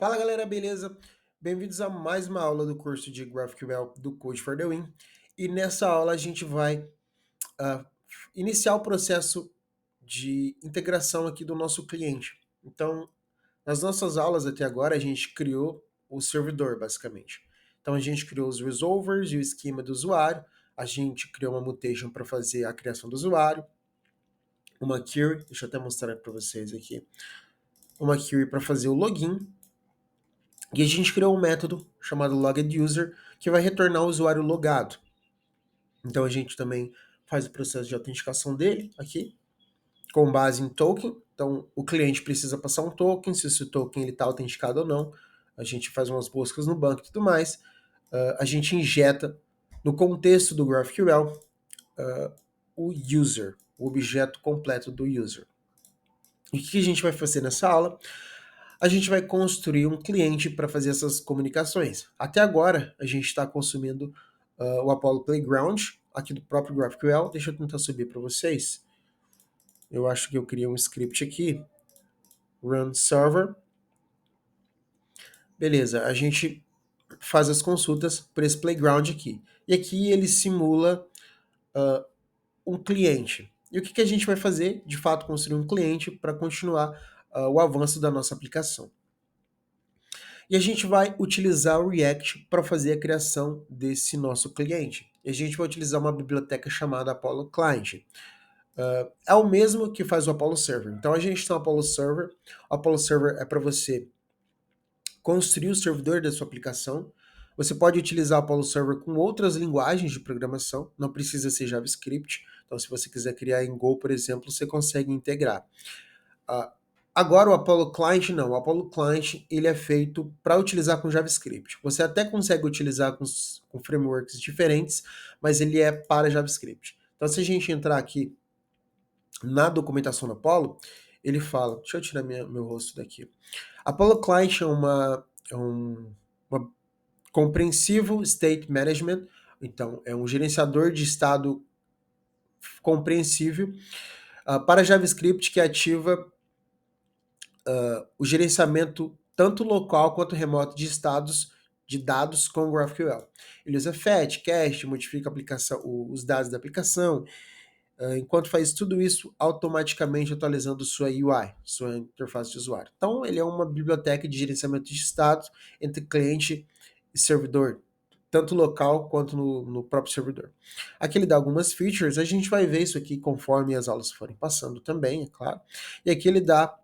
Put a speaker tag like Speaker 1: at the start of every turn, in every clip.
Speaker 1: Fala galera, beleza? Bem-vindos a mais uma aula do curso de GraphQL do Code for the Win. E nessa aula a gente vai ah, iniciar o processo de integração aqui do nosso cliente. Então, nas nossas aulas até agora a gente criou o servidor, basicamente. Então a gente criou os resolvers e o esquema do usuário, a gente criou uma mutation para fazer a criação do usuário, uma query, deixa eu até mostrar para vocês aqui, uma query para fazer o login. E a gente criou um método chamado loggedUser que vai retornar o usuário logado. Então a gente também faz o processo de autenticação dele aqui, com base em token. Então o cliente precisa passar um token, se esse token está autenticado ou não. A gente faz umas buscas no banco e tudo mais. A gente injeta no contexto do GraphQL o user, o objeto completo do user. E o que a gente vai fazer nessa aula? A gente vai construir um cliente para fazer essas comunicações. Até agora, a gente está consumindo o Apollo Playground, aqui do próprio GraphQL. Deixa eu tentar subir para vocês. Eu acho que eu criei um script aqui. Run server. Beleza, a gente faz as consultas por esse Playground aqui. E aqui ele simula um cliente. E o que a gente vai fazer? De fato, construir um cliente para continuar o avanço da nossa aplicação. E a gente vai utilizar o React para fazer a criação desse nosso cliente. E a gente vai utilizar uma biblioteca chamada Apollo Client. É o mesmo que faz o Apollo Server. Então a gente tem o Apollo Server. O Apollo Server é para você construir o servidor da sua aplicação. Você pode utilizar o Apollo Server com outras linguagens de programação, não precisa ser JavaScript. Então, se você quiser criar em Go, por exemplo, você consegue integrar. Uh, Agora o Apollo Client não, o Apollo Client ele é feito para utilizar com JavaScript. Você até consegue utilizar com frameworks diferentes, mas ele é para JavaScript. Então se a gente entrar aqui na documentação do Apollo, ele fala, deixa eu tirar meu rosto daqui. Apollo Client uma comprehensive state management, então é um gerenciador de estado compreensível para JavaScript que ativa o gerenciamento tanto local quanto remoto de estados de dados com o GraphQL. Ele usa fetch, cache, modifica os dados da aplicação, enquanto faz tudo isso automaticamente atualizando sua UI, sua interface de usuário. Então, ele é uma biblioteca de gerenciamento de estados entre cliente e servidor, tanto local quanto no próprio servidor. Aqui ele dá algumas features, a gente vai ver isso aqui conforme as aulas forem passando também, é claro. E aqui ele dá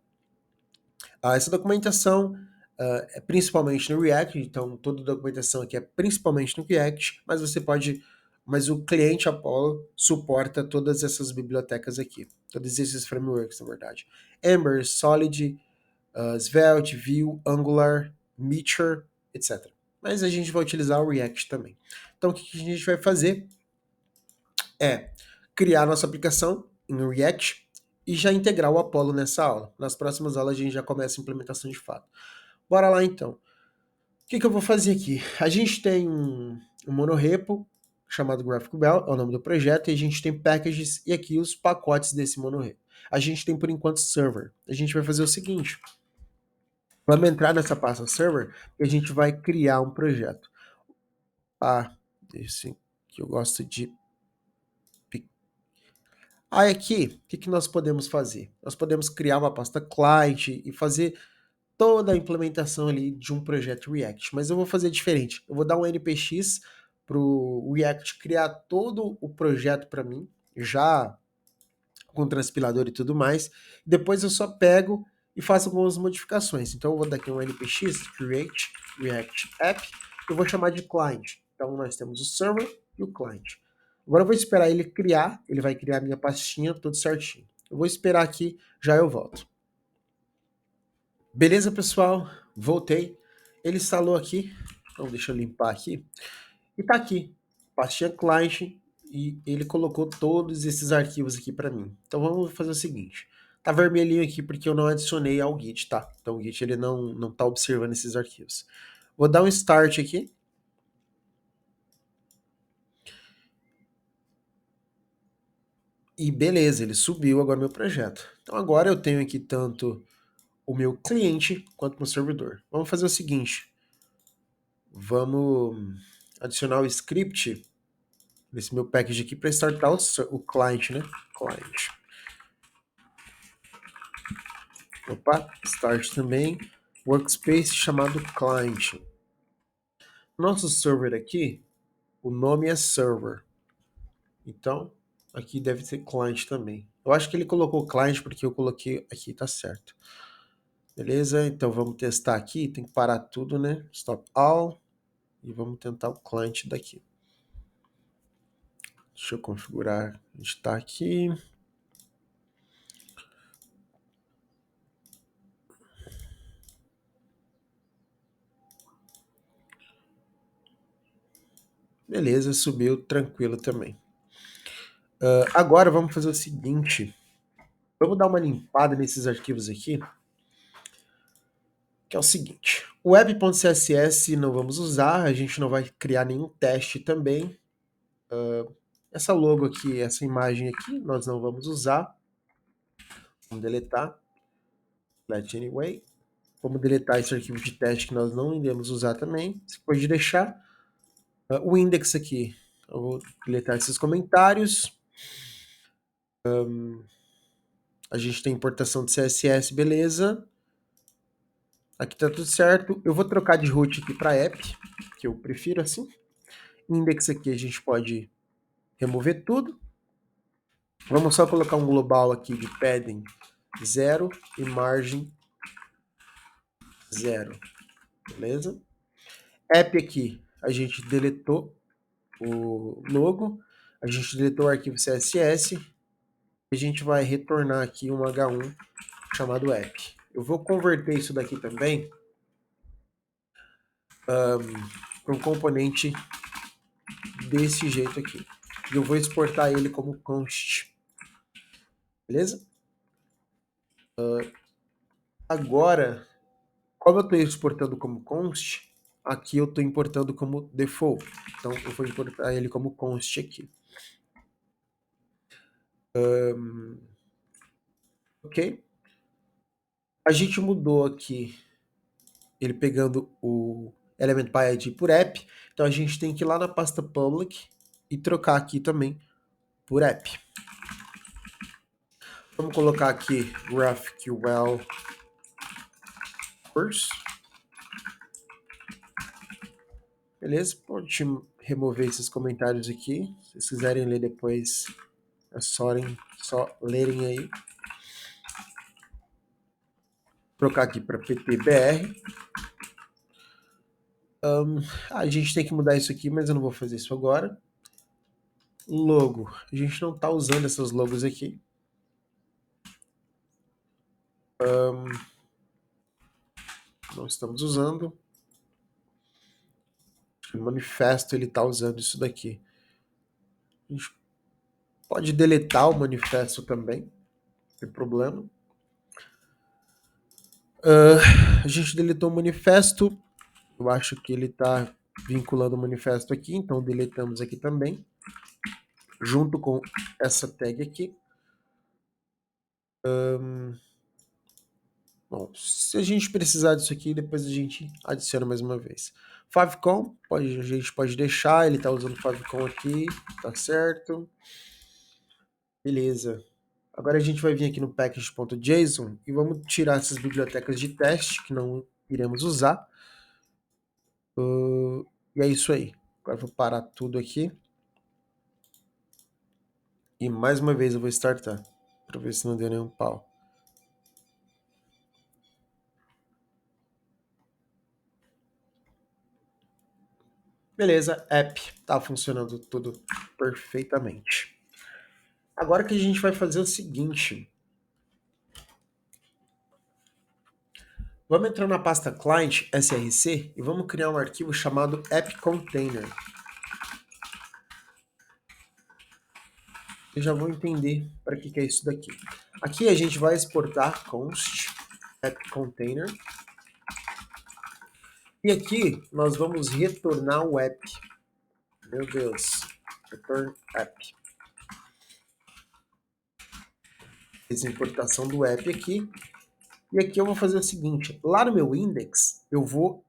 Speaker 1: essa documentação é principalmente no React, então toda a documentação aqui é principalmente no React, mas você pode, mas o cliente Apollo suporta todas essas bibliotecas aqui, todos esses frameworks, na verdade. Ember, Solid, Svelte, Vue, Angular, Meteor, etc. Mas a gente vai utilizar o React também. Então o que a gente vai fazer é criar nossa aplicação em React e já integrar o Apollo nessa aula. Nas próximas aulas a gente já começa a implementação de fato. Bora lá então. O que eu vou fazer aqui? A gente tem um monorepo chamado GraphQL, é o nome do projeto, e a gente tem packages e aqui os pacotes desse monorepo. A gente tem por enquanto server. A gente vai fazer o seguinte: vamos entrar nessa pasta server e a gente vai criar um projeto. Esse que eu gosto de. Aí aqui, o que nós podemos fazer? Nós podemos criar uma pasta client e fazer toda a implementação ali de um projeto React, mas eu vou fazer diferente. Eu vou dar um npx para o React criar todo o projeto para mim, já com transpilador e tudo mais. Depois eu só pego e faço algumas modificações. Então eu vou dar aqui um npx create React app, eu vou chamar de client. Então nós temos o server e o client. Agora eu vou esperar ele criar, ele vai criar a minha pastinha tudo certinho. Eu vou esperar aqui, já eu volto. Beleza, pessoal? Voltei. Ele instalou aqui. Então, deixa eu limpar aqui. E tá aqui. Pastinha client. E ele colocou todos esses arquivos aqui para mim. Então vamos fazer o seguinte. Tá vermelhinho aqui porque eu não adicionei ao Git, tá? Então o Git ele não tá observando esses arquivos. Vou dar um start aqui. E beleza, ele subiu agora meu projeto. Então agora eu tenho aqui tanto o meu cliente quanto o meu servidor. Vamos fazer o seguinte. Vamos adicionar o script nesse meu package aqui para startar o client, né? Client. Opa, start também. Workspace chamado client. Nosso server aqui, o nome é server. Então, aqui deve ser client também. Eu acho que ele colocou client porque eu coloquei aqui, tá certo. Beleza? Então vamos testar aqui. Tem que parar tudo, né? Stop all. E vamos tentar o client daqui. Deixa eu configurar. A gente tá aqui. Beleza, subiu tranquilo também. Agora vamos fazer o seguinte. Vamos dar uma limpada nesses arquivos aqui. Que é o seguinte. O web.css não vamos usar. A gente não vai criar nenhum teste também. Essa logo aqui, essa imagem aqui, nós não vamos usar. Vamos deletar. Let anyway. Vamos deletar esse arquivo de teste que nós não iremos usar também. Você pode deixar. O index aqui. Eu vou deletar esses comentários. A gente tem importação de CSS, beleza. Aqui tá tudo certo. Eu vou trocar de root aqui para app, que eu prefiro assim. Index aqui a gente pode remover tudo. Vamos só colocar um global aqui de padding 0 e margem 0. Beleza? App aqui, a gente deletou o logo, a gente deletou o arquivo CSS, e a gente vai retornar aqui um H1 chamado app. Eu vou converter isso daqui também para um componente desse jeito aqui. E eu vou exportar ele como const. Beleza? Agora, como eu estou exportando como const, aqui eu estou importando como default. Então, eu vou importar ele como const aqui. Ok? A gente mudou aqui, ele pegando o element by ID por app. Então, a gente tem que ir lá na pasta public e trocar aqui também por app. Vamos colocar aqui GraphQL first. Beleza? Pode remover esses comentários aqui. Se vocês quiserem ler depois, é só lerem aí. Trocar aqui para PTBR. A gente tem que mudar isso aqui, mas eu não vou fazer isso agora. Logo. A gente não está usando essas logos aqui. Não estamos usando. O manifesto ele está usando isso daqui. A gente pode deletar o manifesto também, não tem problema. A gente deletou o manifesto. Eu acho que ele está vinculando o manifesto aqui, então deletamos aqui também, junto com essa tag aqui. Bom, se a gente precisar disso aqui, depois a gente adiciona mais uma vez. Favicon, a gente pode deixar, ele está usando Favicon aqui, tá certo. Beleza. Agora a gente vai vir aqui no package.json e vamos tirar essas bibliotecas de teste que não iremos usar. E é isso aí. Agora eu vou parar tudo aqui. E mais uma vez eu vou startar, para ver se não deu nenhum pau. Beleza, app tá funcionando tudo perfeitamente. Agora que a gente vai fazer o seguinte. Vamos entrar na pasta client src e vamos criar um arquivo chamado app-container. Eu já vou entender para que é isso daqui. Aqui a gente vai exportar const app-container. E aqui nós vamos retornar o app. Meu Deus. Return app. Fiz a importação do app aqui. E aqui eu vou fazer o seguinte, lá no meu index, eu vou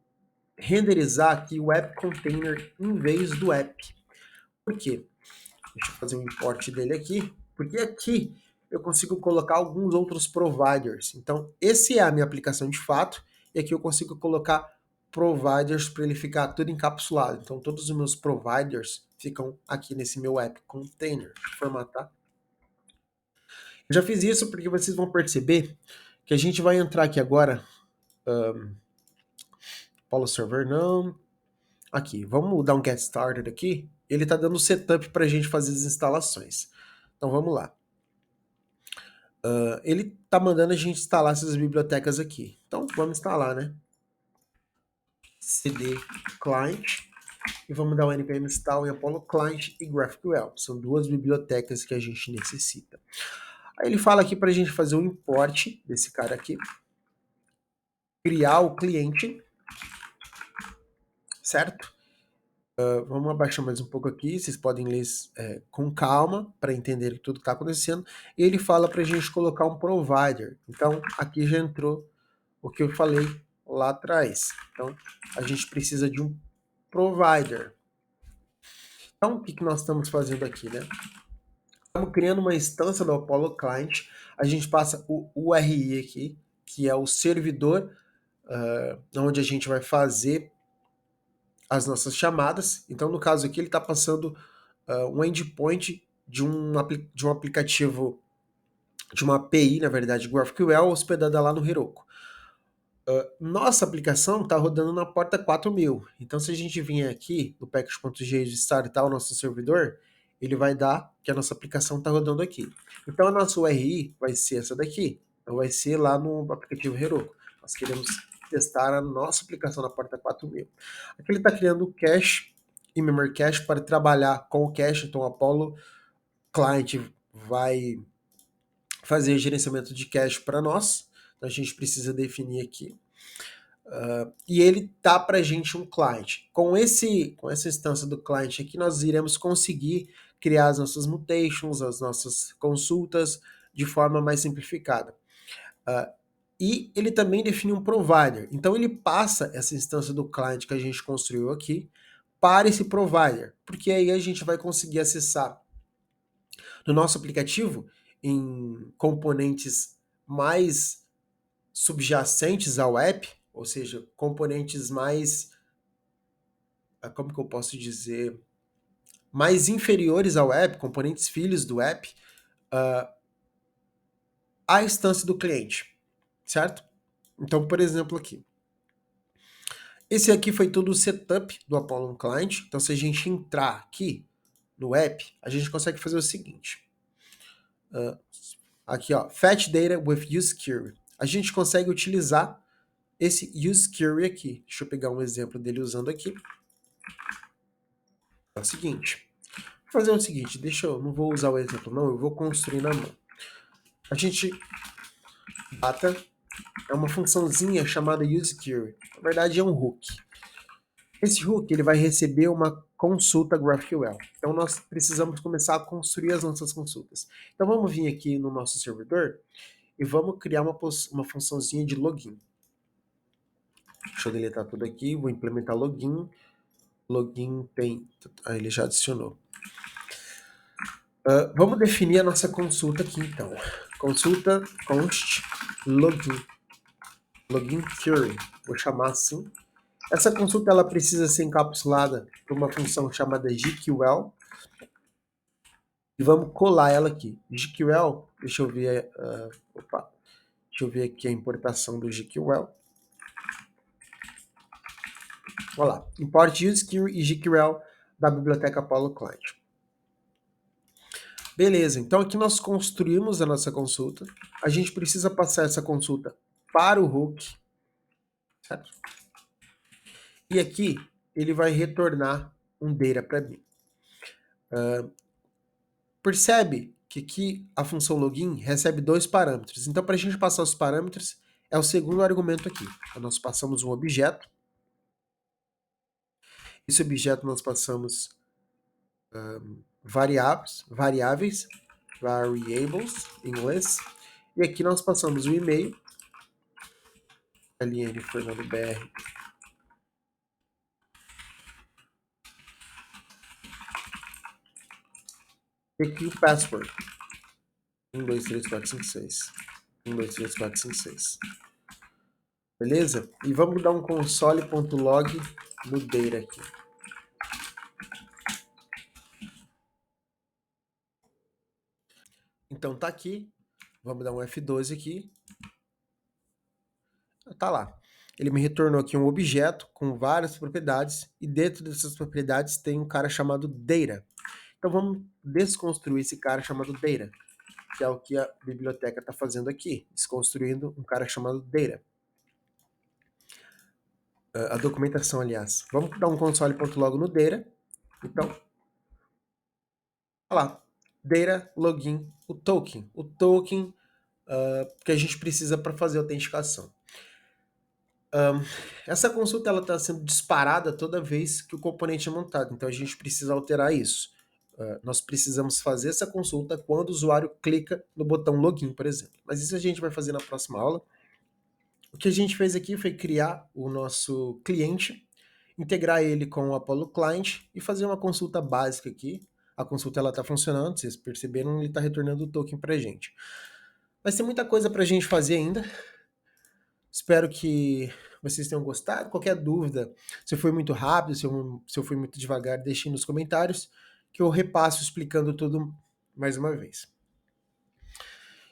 Speaker 1: renderizar aqui o app container em vez do app. Por quê? Deixa eu fazer um import dele aqui, porque aqui eu consigo colocar alguns outros providers. Então, esse é a minha aplicação de fato, e aqui eu consigo colocar providers para ele ficar tudo encapsulado. Então, todos os meus providers ficam aqui nesse meu app container. Deixa eu formatar. Eu já fiz isso porque vocês vão perceber que a gente vai entrar aqui agora. Apollo Server não. Aqui, vamos dar um get started aqui. Ele está dando setup para a gente fazer as instalações. Então vamos lá. Ele está mandando a gente instalar essas bibliotecas aqui. Então vamos instalar, né? cd client e vamos dar o npm install em Apollo Client e GraphQL. São duas bibliotecas que a gente necessita. Aí ele fala aqui para a gente fazer o import desse cara aqui, criar o cliente, certo? Vamos abaixar mais um pouco aqui, vocês podem ler com calma para entender tudo que está acontecendo. E ele fala para a gente colocar um provider. Então aqui já entrou o que eu falei lá atrás. Então a gente precisa de um provider. Então o que nós estamos fazendo aqui, né? Estamos criando uma instância do Apollo Client. A gente passa o URI aqui, que é o servidor onde a gente vai fazer as nossas chamadas. Então, no caso aqui, ele está passando um endpoint de um aplicativo, de uma API, na verdade, GraphQL, hospedada lá no Heroku. Nossa aplicação está rodando na porta 4000. Então, se a gente vier aqui no package.g registrar e tal, o nosso servidor, ele vai dar que a nossa aplicação está rodando aqui. Então, a nossa URI vai ser essa daqui. Então, vai ser lá no aplicativo Heroku. Nós queremos testar a nossa aplicação na porta 4000. Aqui ele está criando o cache e memory cache para trabalhar com o cache. Então, o Apollo Client vai fazer gerenciamento de cache para nós. Então, a gente precisa definir aqui. E ele tá para a gente um client. Com essa instância do client aqui, nós iremos conseguir criar as nossas mutations, as nossas consultas de forma mais simplificada. E ele também define um provider. Então ele passa essa instância do client que a gente construiu aqui para esse provider, porque aí a gente vai conseguir acessar no nosso aplicativo em componentes mais subjacentes ao app, ou seja, componentes mais, como que eu posso dizer, mais inferiores ao app, componentes filhos do app, à instância do cliente, certo? Então, por exemplo, aqui. Esse aqui foi todo o setup do Apollo Client. Então, se a gente entrar aqui no app, a gente consegue fazer o seguinte. Aqui, ó, Fetch Data with useQuery. A gente consegue utilizar esse useQuery aqui. Deixa eu pegar um exemplo dele usando aqui. É o seguinte. Vou fazer o seguinte, não vou usar o exemplo não, eu vou construir na mão. A gente data é uma funçãozinha chamada useQuery. Na verdade é um hook. Esse hook ele vai receber uma consulta GraphQL. Então nós precisamos começar a construir as nossas consultas. Então vamos vir aqui no nosso servidor e vamos criar uma funçãozinha de login. Deixa eu deletar tudo aqui, vou implementar login. Login tem... ele já adicionou. Vamos definir a nossa consulta aqui, então. Consulta const login. Login query. Vou chamar assim. Essa consulta ela precisa ser encapsulada por uma função chamada GQL. E vamos colar ela aqui. GQL, deixa eu ver... deixa eu ver aqui a importação do GQL. Olha lá. Import useQuery e GQL da biblioteca Apollo Client. Beleza, então aqui nós construímos a nossa consulta. A gente precisa passar essa consulta para o hook, certo? E aqui ele vai retornar um data para mim. Percebe que aqui a função login recebe dois parâmetros. Então, para a gente passar os parâmetros, é o segundo argumento aqui. Então, nós passamos um objeto. Esse objeto nós passamos variables, variables, em inglês. E aqui nós passamos o e-mail LN Fernando BR. E aqui o password. 1, 2, 3, 4, 5, 6. 1, 2, 3, 4, 5, 6. Beleza? E vamos dar um console.log no data aqui. Então tá aqui. Vamos dar um F12 aqui. Tá lá. Ele me retornou aqui um objeto com várias propriedades e dentro dessas propriedades tem um cara chamado data. Então vamos desconstruir esse cara chamado data, que é o que a biblioteca está fazendo aqui, desconstruindo um cara chamado data. A documentação, aliás. Vamos dar um console.log no data. Então, olha lá, data login, o token que a gente precisa para fazer a autenticação. Essa consulta está sendo disparada toda vez que o componente é montado, então a gente precisa alterar isso. Nós precisamos fazer essa consulta quando o usuário clica no botão login, por exemplo. Mas isso a gente vai fazer na próxima aula. O que a gente fez aqui foi criar o nosso cliente, integrar ele com o Apollo Client e fazer uma consulta básica aqui. A consulta está funcionando, vocês perceberam, ele está retornando o token para a gente. Mas tem muita coisa para a gente fazer ainda. Espero que vocês tenham gostado. Qualquer dúvida, se foi muito rápido, se eu fui muito devagar, deixem nos comentários, que eu repasso explicando tudo mais uma vez.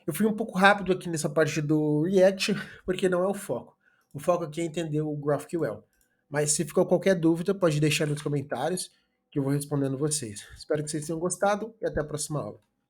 Speaker 1: Eu fui um pouco rápido aqui nessa parte do React, porque não é o foco. O foco aqui é entender o GraphQL. Mas se ficou qualquer dúvida, pode deixar nos comentários, que eu vou respondendo vocês. Espero que vocês tenham gostado e até a próxima aula.